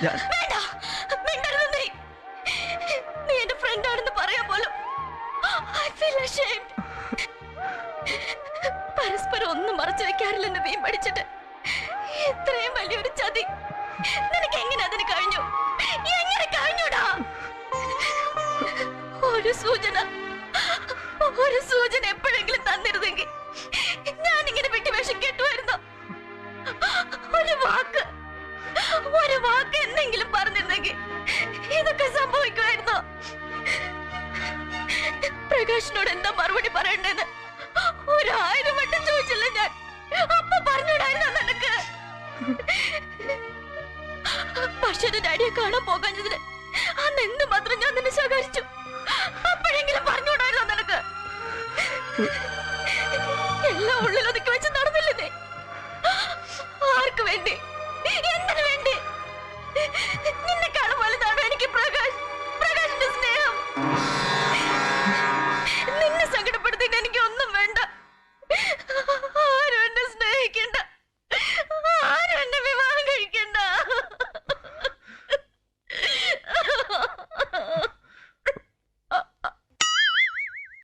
നീ എന്റെ ഫ്രണ്ടാണെന്ന് പറയാൻ പോലും പരസ്പരം ഒന്നും മറച്ചു വെക്കാറില്ലെന്ന് നീ പഠിച്ചിട്ട് ഇത്രയും വലിയൊരു ചതി നിനക്ക് എങ്ങനെ അതിന് കഴിഞ്ഞു? എങ്ങനെ കഴിഞ്ഞൂടാ? ഒരു സൂചന എപ്പോഴെങ്കിലും തന്നിരുന്നെങ്കിൽ ഞാനിങ്ങനെ വിട്ടുവേഷം കെട്ടുമായിരുന്നു. ഒരു വാക്ക് എന്തെങ്കിലും പറഞ്ഞിരുന്നെങ്കിൽ ഇതൊക്കെ സംഭവിക്കുമായിരുന്നു. പ്രകാശിനോട് എന്താ മറുപടി പറയണ്ടെന്ന് 1000 വട്ടം ചോദിച്ചില്ല ഞാൻ. അപ്പൊ പറഞ്ഞിടായിരുന്നു നിനക്ക്. പക്ഷെ ഡാഡിയെ കാണാൻ പോകാഞ്ഞതിന് അന്ന് എന്ത് മാത്രം ഞാൻ നിന്നെ ശകാരിച്ചു. അപ്പോഴെങ്കിലും പറഞ്ഞുകൂടായിരുന്നോ നിനക്ക്? എല്ലാം ഉള്ളിലൊതുക്കി വെച്ച് നടന്നില്ലേ നീ? ആർക്ക് വേണ്ടി? എന്തിനു വേണ്ടി? നിന്നെ